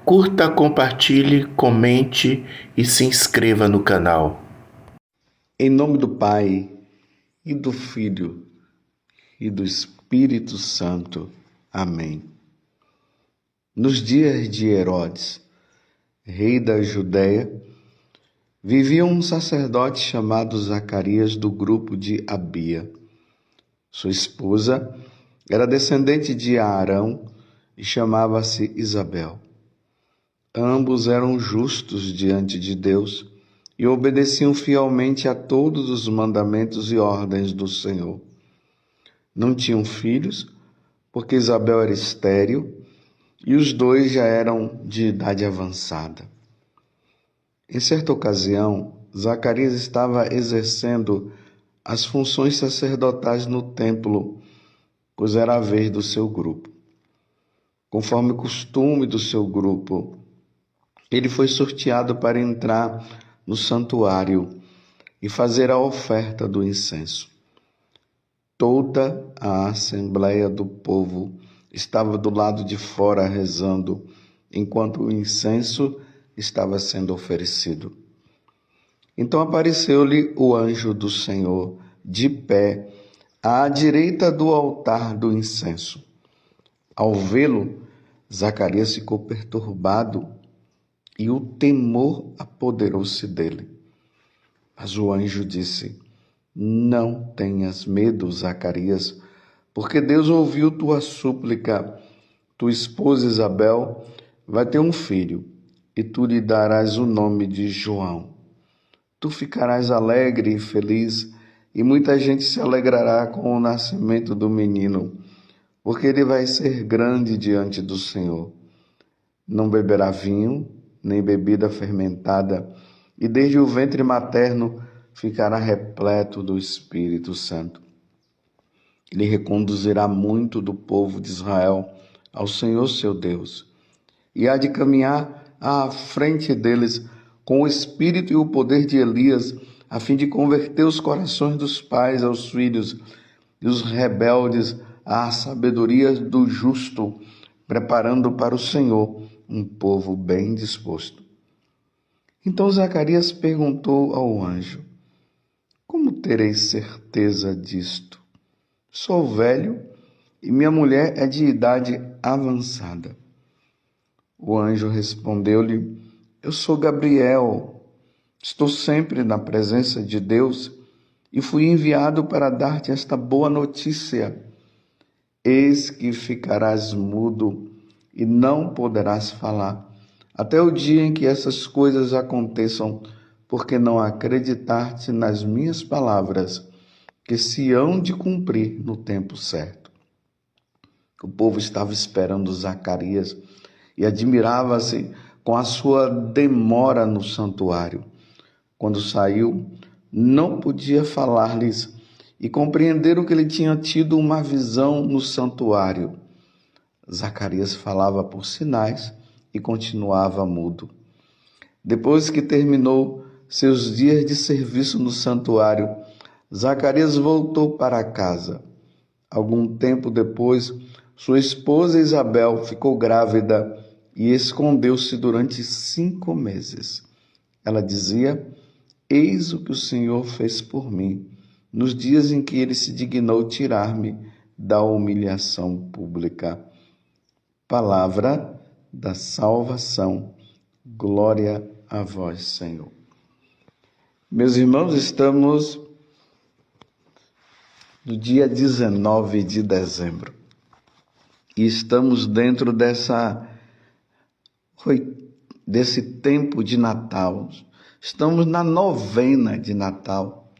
Curta, compartilhe, comente e se inscreva no canal. Em nome do Pai, e do Filho, e do Espírito Santo. Amém. Nos dias de Herodes, rei da Judéia, vivia um sacerdote chamado Zacarias do grupo de Abia. Sua esposa era descendente de Arão e chamava-se Isabel. Ambos eram justos diante de Deus e obedeciam fielmente a todos os mandamentos e ordens do Senhor. Não tinham filhos, porque Isabel era estéril e os dois já eram de idade avançada. Em certa ocasião, Zacarias estava exercendo as funções sacerdotais no templo, pois era a vez do seu grupo. Conforme o costume do seu grupo, ele foi sorteado para entrar no santuário e fazer a oferta do incenso. Toda a assembleia do povo estava do lado de fora rezando, enquanto o incenso estava sendo oferecido. Então apareceu-lhe o anjo do Senhor, de pé, à direita do altar do incenso. Ao vê-lo, Zacarias ficou perturbado e o temor apoderou-se dele. Mas o anjo disse: Não tenhas medo, Zacarias, porque Deus ouviu tua súplica. Tua esposa Isabel vai ter um filho, e tu lhe darás o nome de João. Tu ficarás alegre e feliz, e muita gente se alegrará com o nascimento do menino, porque ele vai ser grande diante do Senhor. Não beberá vinho, nem bebida fermentada, e desde o ventre materno ficará repleto do Espírito Santo. Ele reconduzirá muito do povo de Israel ao Senhor seu Deus, e há de caminhar à frente deles com o espírito e o poder de Elias, a fim de converter os corações dos pais aos filhos e os rebeldes à sabedoria do justo, preparando para o Senhor um povo bem disposto. Então Zacarias perguntou ao anjo: Como terei certeza disto? Sou velho e minha mulher é de idade avançada. O anjo respondeu-lhe: Eu sou Gabriel, estou sempre na presença de Deus e fui enviado para dar-te esta boa notícia. Eis que ficarás mudo e não poderás falar, até o dia em que essas coisas aconteçam, porque não acreditaste nas minhas palavras, que se hão de cumprir no tempo certo. O povo estava esperando Zacarias e admirava-se com a sua demora no santuário. Quando saiu, não podia falar-lhes e compreenderam que ele tinha tido uma visão no santuário. Zacarias falava por sinais e continuava mudo. Depois que terminou seus dias de serviço no santuário, Zacarias voltou para casa. Algum tempo depois, sua esposa Isabel ficou grávida e escondeu-se durante 5 meses. Ela dizia: Eis o que o Senhor fez por mim, nos dias em que ele se dignou tirar-me da humilhação pública. Palavra da salvação. Glória a vós, Senhor. Meus irmãos, estamos no dia 19 de dezembro e estamos dentro desse tempo de Natal. Estamos na novena de Natal,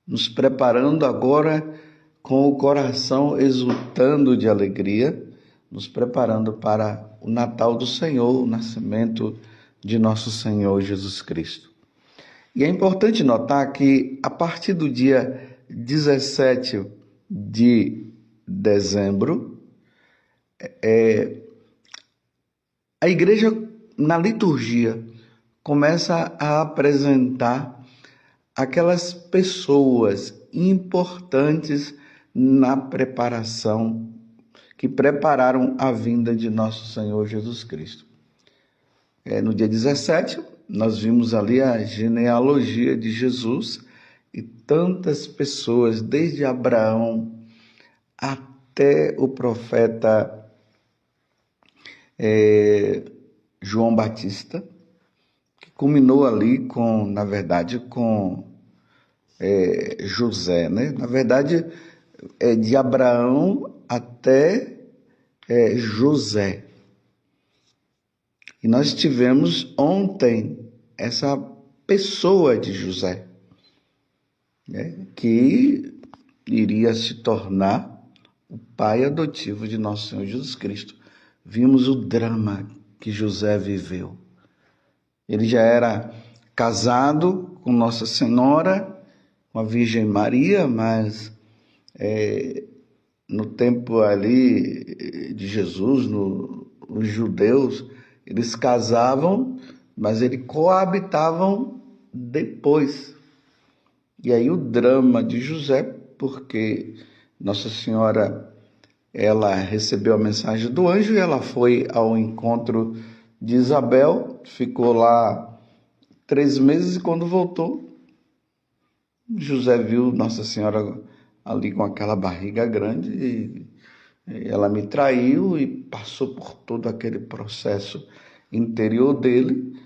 nos preparando agora com o coração exultando de alegria, nos preparando para o Natal do Senhor, o nascimento de nosso Senhor Jesus Cristo. E é importante notar que a partir do dia 17 de dezembro, a igreja, na liturgia, começa a apresentar aquelas pessoas importantes na preparação, que prepararam a vinda de nosso Senhor Jesus Cristo. No dia 17, nós vimos ali a genealogia de Jesus e tantas pessoas, desde Abraão até o profeta João Batista, que culminou ali na verdade, com José, né? Na verdade, de Abraão até José. E nós tivemos ontem essa pessoa de José, né, que iria se tornar o pai adotivo de nosso Senhor Jesus Cristo. Vimos o drama que José viveu. Ele já era casado com Nossa Senhora, com a Virgem Maria, mas no tempo ali de Jesus, os judeus, eles casavam, mas eles coabitavam depois. E aí o drama de José, porque Nossa Senhora, ela recebeu a mensagem do anjo e ela foi ao encontro de Isabel, ficou lá 3 meses e quando voltou, José viu Nossa Senhora ali com aquela barriga grande e ela me traiu e passou por todo aquele processo interior dele.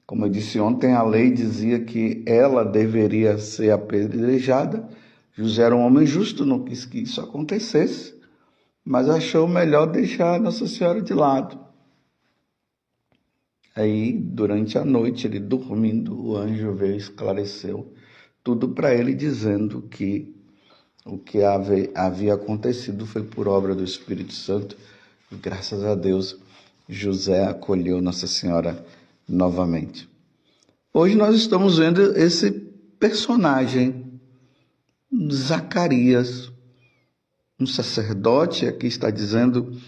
Como eu disse ontem, a lei dizia que ela deveria ser apedrejada. José era um homem justo, não quis que isso acontecesse, mas achou melhor deixar Nossa Senhora de lado. Aí, durante a noite, ele dormindo, o anjo veio e esclareceu tudo para ele, dizendo que o que havia acontecido foi por obra do Espírito Santo. E graças a Deus, José acolheu Nossa Senhora novamente. Hoje nós estamos vendo esse personagem, Zacarias, um sacerdote. Aqui está dizendo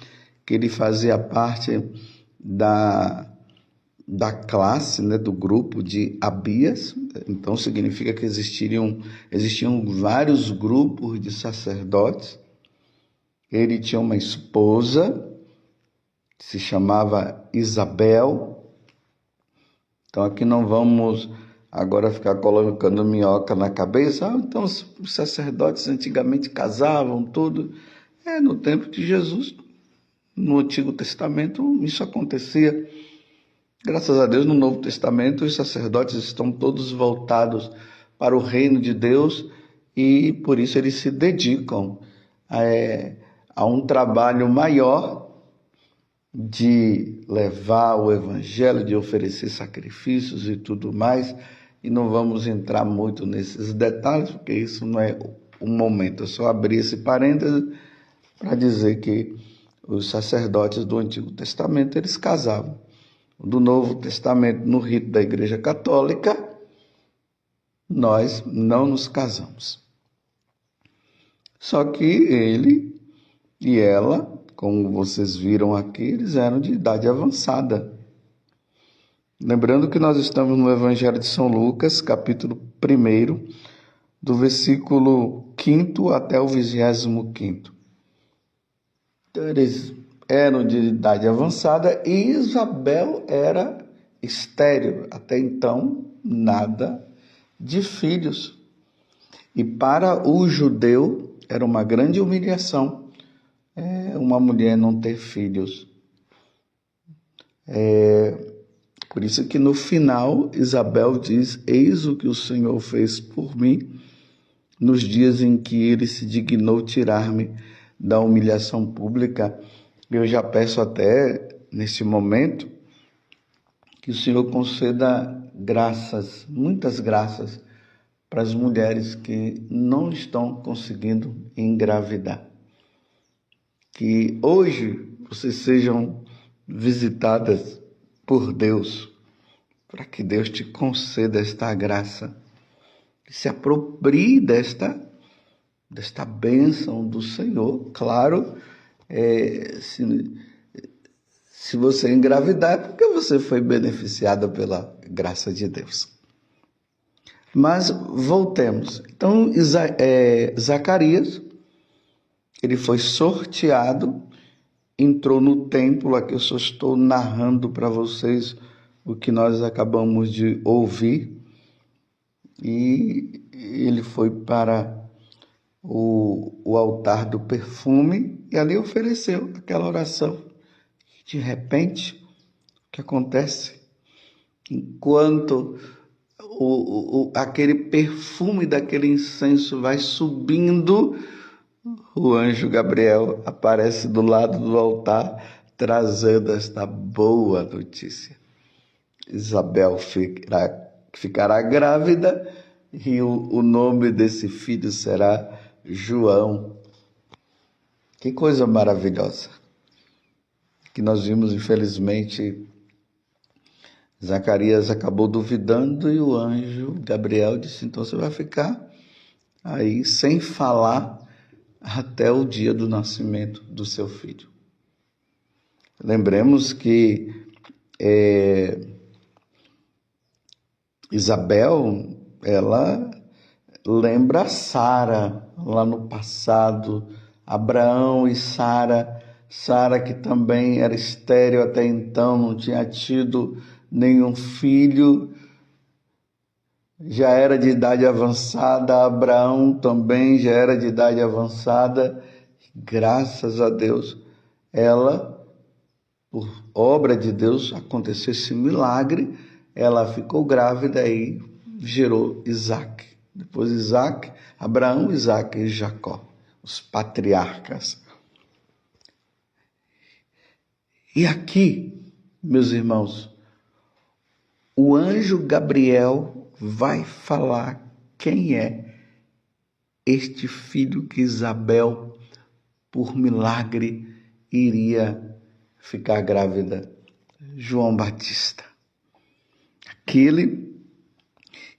que ele fazia parte da classe, né, do grupo de Abias. Então significa que existiam vários grupos de sacerdotes. Ele tinha uma esposa que se chamava Isabel. Então aqui não vamos agora ficar colocando minhoca na cabeça. Então os sacerdotes antigamente casavam tudo. No tempo de Jesus, no Antigo Testamento, isso acontecia. Graças a Deus, no Novo Testamento, os sacerdotes estão todos voltados para o reino de Deus e, por isso, eles se dedicam a um trabalho maior de levar o evangelho, de oferecer sacrifícios e tudo mais. E não vamos entrar muito nesses detalhes, porque isso não é o momento. Eu só abri esse parênteses para dizer que os sacerdotes do Antigo Testamento, eles casavam. Do Novo Testamento, no rito da Igreja Católica, nós não nos casamos. Só que ele e ela, como vocês viram aqui, eles eram de idade avançada. Lembrando que nós estamos no Evangelho de São Lucas, capítulo 1, do versículo 5º até o 25º. Então, eles eram de idade avançada e Isabel era estéril. Até então, nada de filhos. E para o judeu era uma grande humilhação uma mulher não ter filhos. Por isso que no final Isabel diz: eis o que o Senhor fez por mim nos dias em que ele se dignou tirar-me da humilhação pública. Eu já peço até, neste momento, que o Senhor conceda graças, muitas graças, para as mulheres que não estão conseguindo engravidar. Que hoje vocês sejam visitadas por Deus, para que Deus te conceda esta graça, que se aproprie desta bênção do Senhor. Claro, se você engravidar é porque você foi beneficiada pela graça de Deus. Mas voltemos. Então, Zacarias, ele foi sorteado entrou no templo. Aqui eu só estou narrando para vocês o que nós acabamos de ouvir. E ele foi para o altar do perfume e ali ofereceu aquela oração. De repente, o que acontece? Enquanto aquele perfume daquele incenso vai subindo, o anjo Gabriel aparece do lado do altar, trazendo esta boa notícia. Isabel ficará grávida e o nome desse filho será João. Que coisa maravilhosa! Que nós vimos, infelizmente, Zacarias acabou duvidando e o anjo Gabriel disse: então você vai ficar aí sem falar até o dia do nascimento do seu filho. Lembremos que Isabel, ela lembra Sara lá no passado, Abraão e Sara que também era estéril até então, não tinha tido nenhum filho, já era de idade avançada. Abraão também já era de idade avançada. Graças a Deus, ela, por obra de Deus, aconteceu esse milagre, ela ficou grávida e gerou Isaac. Depois Isaac, Abraão, Isaac e Jacó, os patriarcas. E aqui, meus irmãos, o anjo Gabriel vai falar quem é este filho que Isabel, por milagre, iria ficar grávida. João Batista. Aquele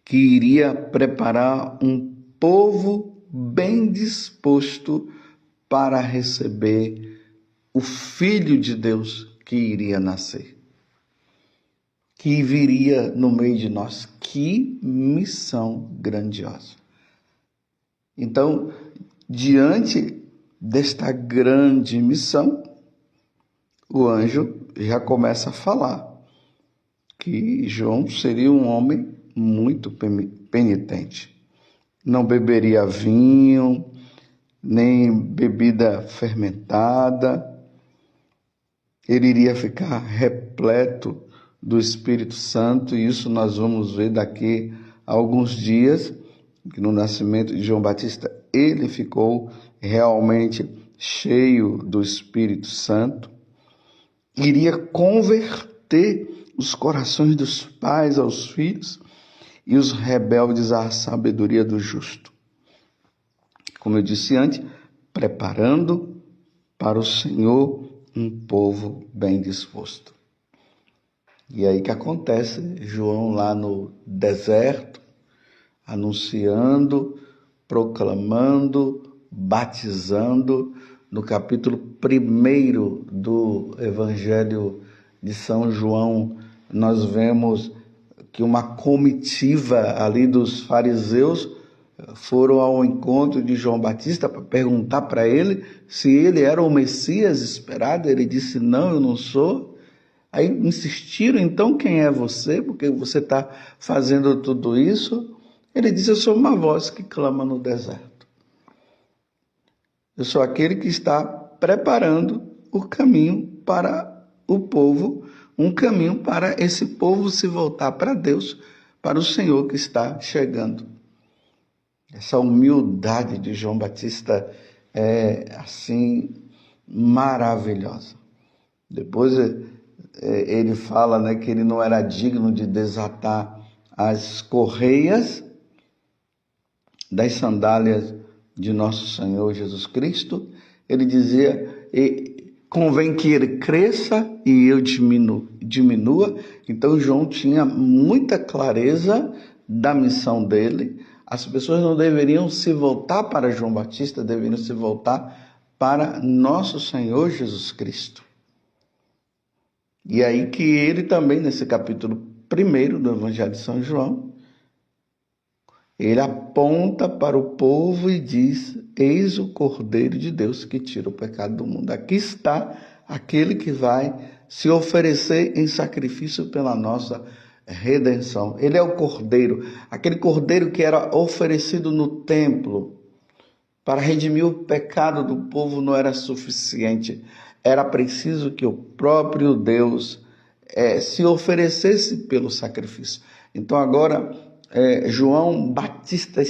que iria preparar um povo bem disposto para receber o Filho de Deus que iria nascer, que viria no meio de nós. Que missão grandiosa! Então, diante desta grande missão, o anjo já começa a falar que João seria um homem muito penitente. Não beberia vinho, nem bebida fermentada. Ele iria ficar repleto do Espírito Santo, e isso nós vamos ver daqui a alguns dias, que no nascimento de João Batista ele ficou realmente cheio do Espírito Santo. Iria converter os corações dos pais aos filhos e os rebeldes à sabedoria do justo. Como eu disse antes, preparando para o Senhor um povo bem disposto. E aí que acontece? João lá no deserto, anunciando, proclamando, batizando. No capítulo 1 do Evangelho de São João, nós vemos que uma comitiva ali dos fariseus foram ao encontro de João Batista para perguntar para ele se ele era o Messias esperado. Ele disse: não, eu não sou. Aí insistiram: então quem é você? Porque você está fazendo tudo isso? Ele disse: eu sou uma voz que clama no deserto. Eu sou aquele que está preparando o caminho para o povo, um caminho para esse povo se voltar para Deus, para o Senhor que está chegando. Essa humildade de João Batista é, assim, maravilhosa. Depois ele fala, né, que ele não era digno de desatar as correias das sandálias de nosso Senhor Jesus Cristo. Ele dizia: convém que ele cresça e eu diminua. Então João tinha muita clareza da missão dele. As pessoas não deveriam se voltar para João Batista, deveriam se voltar para nosso Senhor Jesus Cristo. E aí que ele também, nesse capítulo 1 do Evangelho de São João, ele aponta para o povo e diz: eis o Cordeiro de Deus que tira o pecado do mundo. Aqui está aquele que vai se oferecer em sacrifício pela nossa redenção. Ele é o Cordeiro, aquele Cordeiro que era oferecido no templo para redimir o pecado do povo. Não era suficiente, era preciso que o próprio Deus se oferecesse pelo sacrifício. Então agora João Batista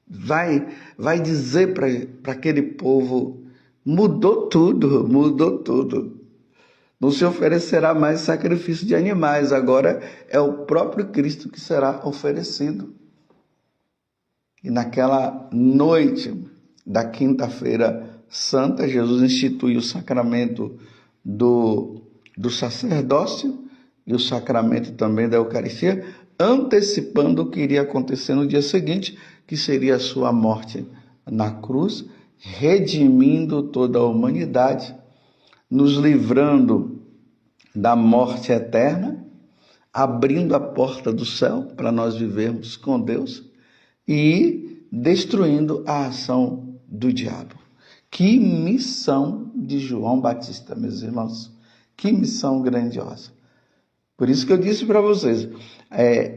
vai dizer para aquele povo: mudou tudo. Não se oferecerá mais sacrifício de animais, agora é o próprio Cristo que será oferecido. E naquela noite da quinta-feira santa, Jesus institui o sacramento do sacerdócio e o sacramento também da Eucaristia, antecipando o que iria acontecer no dia seguinte, que seria a sua morte na cruz, redimindo toda a humanidade, nos livrando da morte eterna, abrindo a porta do céu para nós vivermos com Deus e destruindo a ação do diabo. Que missão de João Batista, meus irmãos, que missão grandiosa. Por isso que eu disse para vocês,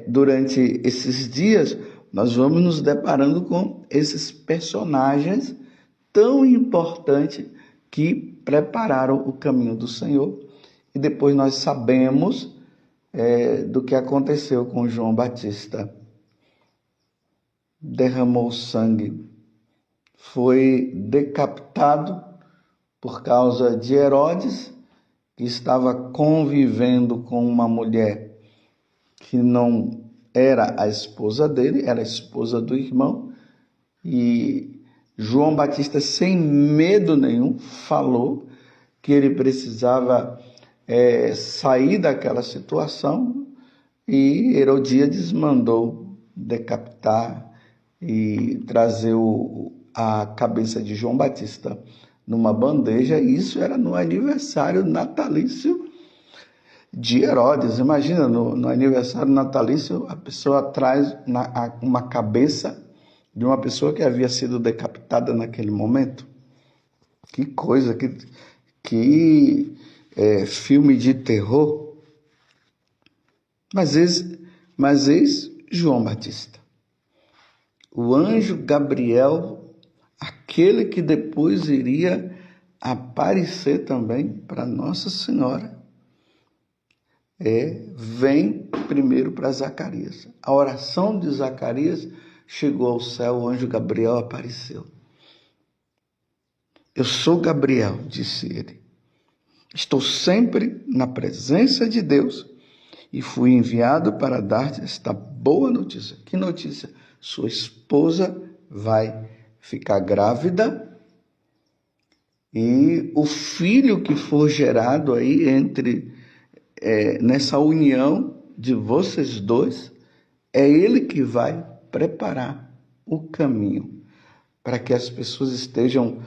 durante esses dias, nós vamos nos deparando com esses personagens tão importantes que prepararam o caminho do Senhor. E depois nós sabemos do que aconteceu com João Batista. Derramou sangue, foi decapitado por causa de Herodes, que estava convivendo com uma mulher que não era a esposa dele, era a esposa do irmão. E João Batista, sem medo nenhum, falou que ele precisava sair daquela situação, e Herodíades mandou decapitar e trazer a cabeça de João Batista numa bandeja. E isso era no aniversário natalício de Herodes. Imagina, no aniversário natalício, a pessoa traz uma cabeça de uma pessoa que havia sido decapitada naquele momento. Que coisa, que filme de terror. Mas eis João Batista, o anjo Gabriel, aquele que depois iria aparecer também para Nossa Senhora, vem primeiro para Zacarias. A oração de Zacarias chegou ao céu, o anjo Gabriel apareceu. Eu sou Gabriel, disse ele. Estou sempre na presença de Deus e fui enviado para dar-te esta boa notícia. Que notícia? Sua esposa vai ficar grávida e o filho que for gerado aí nessa união de vocês dois, é ele que vai preparar o caminho para que as pessoas estejam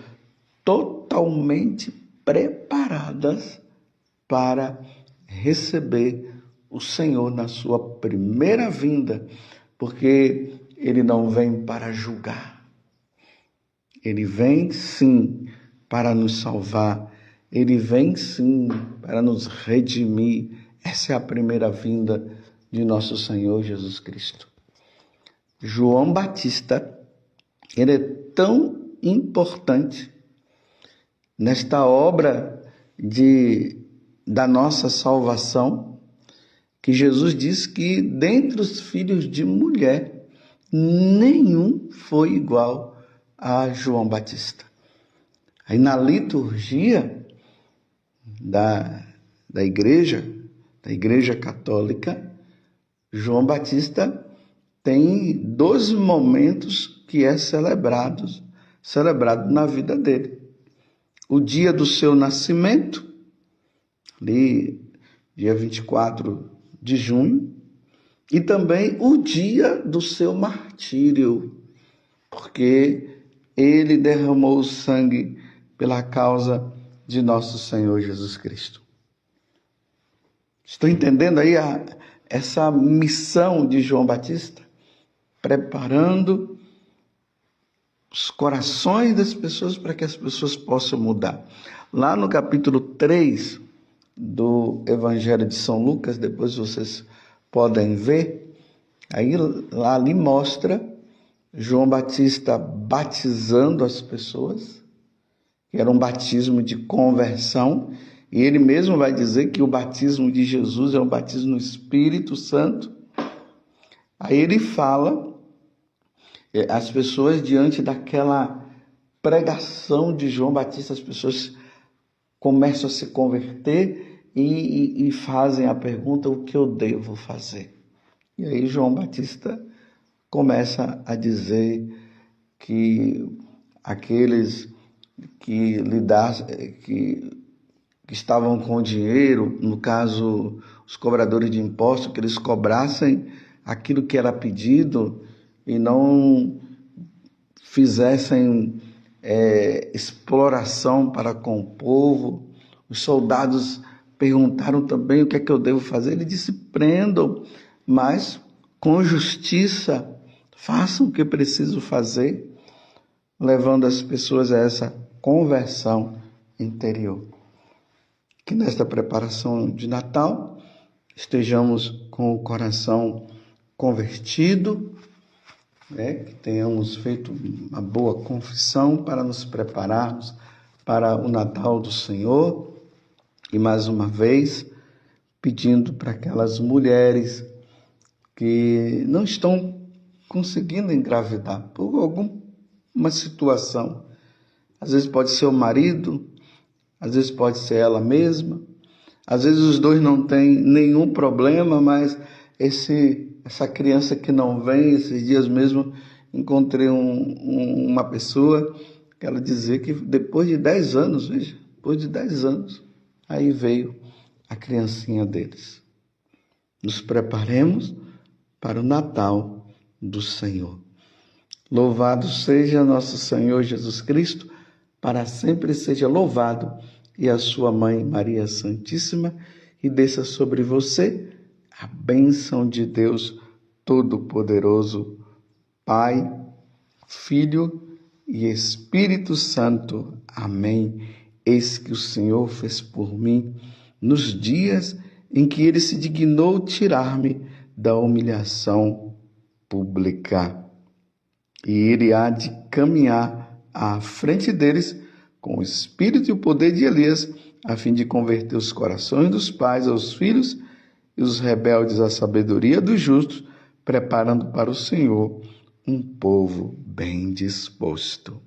totalmente preparadas para receber o Senhor na sua primeira vinda, porque ele não vem para julgar, ele vem sim para nos salvar, ele vem sim para nos redimir. Essa é a primeira vinda de nosso Senhor Jesus Cristo. João Batista, ele é tão importante nesta obra da nossa salvação, que Jesus diz que dentre os filhos de mulher, nenhum foi igual a João Batista. Aí na liturgia da igreja católica, João Batista tem 12 momentos que é celebrado na vida dele. O dia do seu nascimento, ali, dia 24 de junho, e também o dia do seu martírio, porque ele derramou o sangue pela causa de nosso Senhor Jesus Cristo. Estou entendendo aí essa missão de João Batista? Preparando os corações das pessoas para que as pessoas possam mudar. Lá no capítulo 3 do Evangelho de São Lucas, depois vocês podem ver, ali mostra João Batista batizando as pessoas, que era um batismo de conversão, e ele mesmo vai dizer que o batismo de Jesus é um batismo no Espírito Santo. Aí ele fala, as pessoas diante daquela pregação de João Batista, as pessoas começam a se converter e fazem a pergunta: o que eu devo fazer? E aí João Batista começa a dizer que aqueles que estavam com dinheiro, no caso os cobradores de impostos, que eles cobrassem aquilo que era pedido e não fizessem exploração para com o povo. Os soldados perguntaram também: o que é que eu devo fazer? Ele disse: prendam, mas com justiça, façam o que é preciso fazer, levando as pessoas a essa conversão interior. Que nesta preparação de Natal estejamos com o coração convertido, que tenhamos feito uma boa confissão para nos prepararmos para o Natal do Senhor. E mais uma vez, pedindo para aquelas mulheres que não estão conseguindo engravidar por alguma situação. Às vezes pode ser o marido, às vezes pode ser ela mesma, às vezes os dois não têm nenhum problema, mas essa criança que não vem, esses dias mesmo encontrei uma pessoa que ela dizia que depois de 10 anos, veja, depois de 10 anos, aí veio a criancinha deles. Nos preparemos para o Natal do Senhor. Louvado seja nosso Senhor Jesus Cristo, para sempre seja louvado, e a sua mãe Maria Santíssima, e desça sobre você a bênção de Deus Todo-Poderoso, Pai, Filho e Espírito Santo. Amém. Eis que o Senhor fez por mim nos dias em que Ele se dignou tirar-me da humilhação pública. E Ele há de caminhar à frente deles com o espírito e o poder de Elias, a fim de converter os corações dos pais aos filhos e os rebeldes à sabedoria dos justos, preparando para o Senhor um povo bem disposto.